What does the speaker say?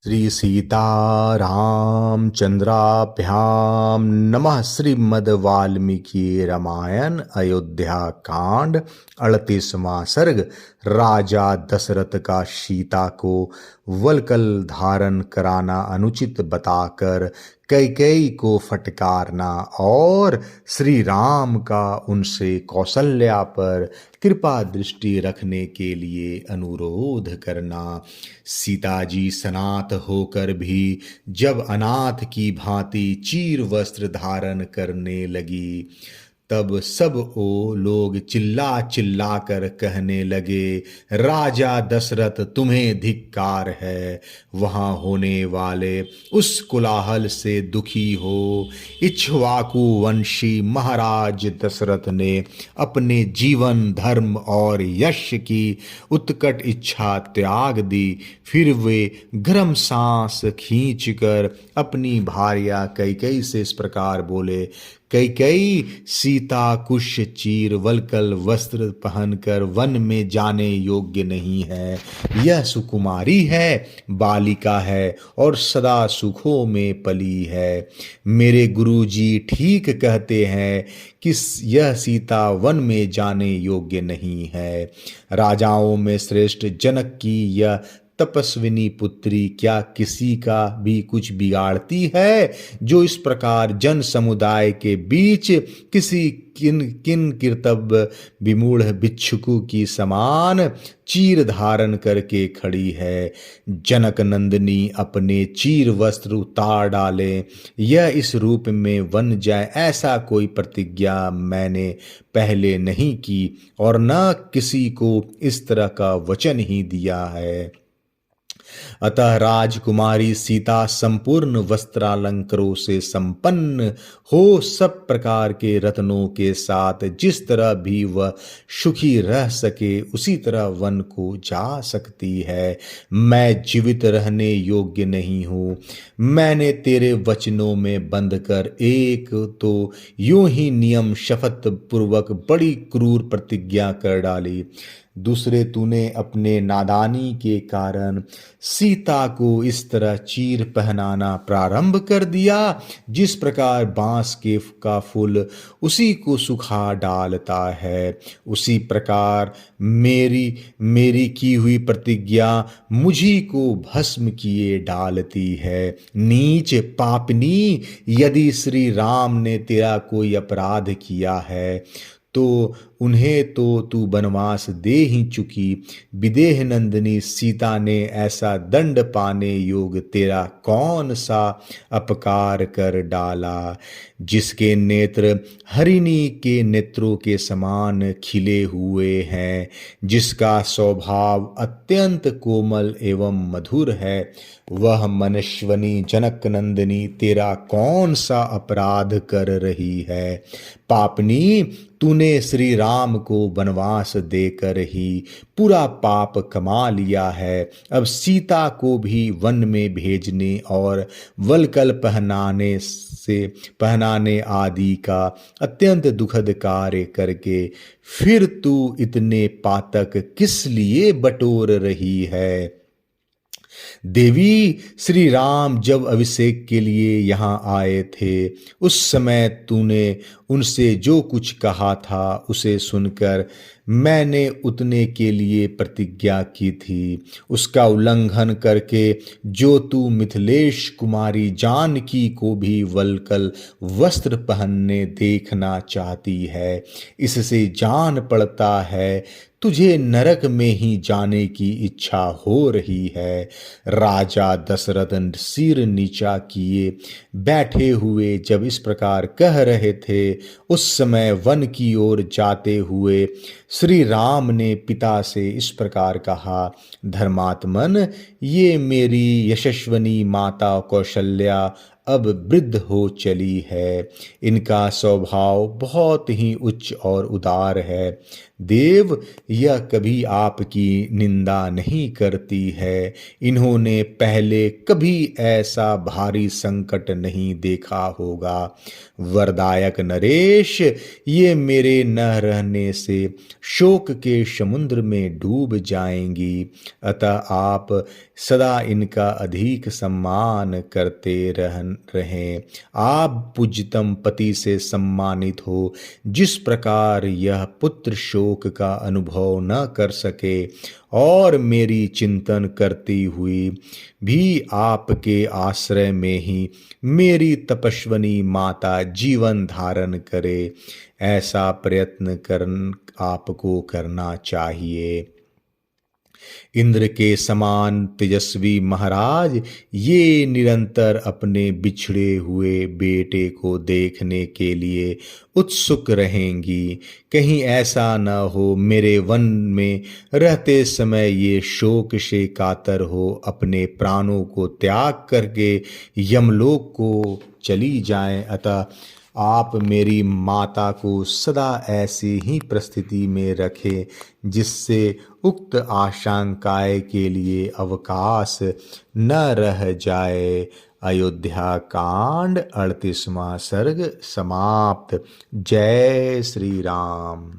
श्री सीतारामचंद्राभ्याम नमः। श्रीमद् वाल्मीकि रामायण अयोध्या कांड 38वां सर्ग। राजा दशरथ का सीता को वल्कल धारण कराना अनुचित बताकर कैकेयी को फटकारना और श्री राम का उनसे कौशल्या पर कृपा दृष्टि रखने के लिए अनुरोध करना। सीता जी सनाथ होकर भी जब अनाथ की भांति चीर वस्त्र धारण करने लगी, तब सब वो लोग चिल्ला चिल्ला कर कहने लगे, राजा दशरथ तुम्हें धिक्कार है। वहां होने वाले उस कोलाहल से दुखी हो इक्ष्वाकु वंशी महाराज दशरथ ने अपने जीवन, धर्म और यश की उत्कट इच्छा त्याग दी। फिर वे गर्म सांस खींचकर अपनी भार्या कैकेयी से इस प्रकार बोले, कैकेयी, सीता कुश चीर वल्कल वस्त्र पहनकर वन में जाने योग्य नहीं है। यह सुकुमारी है, बालिका है और सदा सुखों में पली है। मेरे गुरुजी ठीक कहते हैं कि यह सीता वन में जाने योग्य नहीं है। राजाओं में श्रेष्ठ जनक की यह तपस्विनी पुत्री क्या किसी का भी कुछ बिगाड़ती है, जो इस प्रकार जन समुदाय के बीच किसी किन कर्तव्य विमूढ़ भिक्षुक की समान चीर धारण करके खड़ी है। जनक नंदिनी अपने चीर वस्त्र उतार डाले, यह इस रूप में वन जाए ऐसा कोई प्रतिज्ञा मैंने पहले नहीं की और न किसी को इस तरह का वचन ही दिया है। अतः राजकुमारी सीता संपूर्ण वस्त्रालंकारों से संपन्न हो सब प्रकार के रत्नों के साथ जिस तरह भी वह सुखी रह सके उसी तरह वन को जा सकती है। मैं जीवित रहने योग्य नहीं हूँ। मैंने तेरे वचनों में बंध कर एक तो यूं ही नियम शपथ पूर्वक बड़ी क्रूर प्रतिज्ञा कर डाली, दूसरे तूने अपने नादानी के कारण सीता को इस तरह चीर पहनाना प्रारंभ कर दिया जिस प्रकार बांस के का फूल उसी को सुखा डालता है, उसी प्रकार मेरी की हुई प्रतिज्ञा मुझी को भस्म किए डालती है। नीच पापनी, यदि श्री राम ने तेरा कोई अपराध किया है तो उन्हें तो तू वनवास दे ही चुकी। विदेह नंदिनी सीता ने ऐसा दंड पाने योग तेरा कौन सा अपकार कर डाला, जिसके नेत्र हरिणी के नेत्रों के समान खिले हुए हैं, जिसका स्वभाव अत्यंत कोमल एवं मधुर है, वह मनस्विनी जनक नंदिनी तेरा कौन सा अपराध कर रही है। पापनी, तूने श्री राम को वनवास देकर ही पूरा पाप कमा लिया है। अब सीता को भी वन में भेजने और वल्कल पहनाने आदि का अत्यंत दुखद कार्य करके फिर तू इतने पातक किस लिए बटोर रही है। देवी, श्री राम जब अभिषेक के लिए यहाँ आए थे उस समय तूने उनसे जो कुछ कहा था उसे सुनकर मैंने उतने के लिए प्रतिज्ञा की थी। उसका उल्लंघन करके जो तू मिथिलेश कुमारी जानकी को भी वल्कल वस्त्र पहनने देखना चाहती है, इससे जान पड़ता है तुझे नरक में ही जाने की इच्छा हो रही है। राजा दशरथ सिर नीचा किए बैठे हुए जब इस प्रकार कह रहे थे उस समय वन की ओर जाते हुए श्री राम ने पिता से इस प्रकार कहा, धर्मात्मन, ये मेरी यशस्विनी माता कौशल्या अब वृद्ध हो चली है। इनका स्वभाव बहुत ही उच्च और उदार है। देव, यह कभी आपकी निंदा नहीं करती है। इन्होंने पहले कभी ऐसा भारी संकट नहीं देखा होगा। वरदायक नरेश, ये मेरे न रहने से शोक के समुद्र में डूब जाएंगी। अतः आप सदा इनका अधिक सम्मान करते रहें। आप पूज्यतम पति से सम्मानित हो। जिस प्रकार यह पुत्र शोक का अनुभव न कर सके और मेरी चिंतन करती हुई भी आपके आश्रय में ही मेरी तपस्विनी माता जीवन धारण करे, ऐसा प्रयत्न आपको करना चाहिए। इंद्र के समान तेजस्वी महाराज ये निरंतर अपने बिछड़े हुए बेटे को देखने के लिए उत्सुक रहेंगी। कहीं ऐसा न हो मेरे वन में रहते समय ये शोक से कातर हो अपने प्राणों को त्याग करके यमलोक को चली जाएं। अतः आप मेरी माता को सदा ऐसी ही परिस्थिति में रखें जिससे उक्त आशंकाएं के लिए अवकाश न रह जाए। अयोध्या कांड 38वां सर्ग समाप्त। जय श्री राम।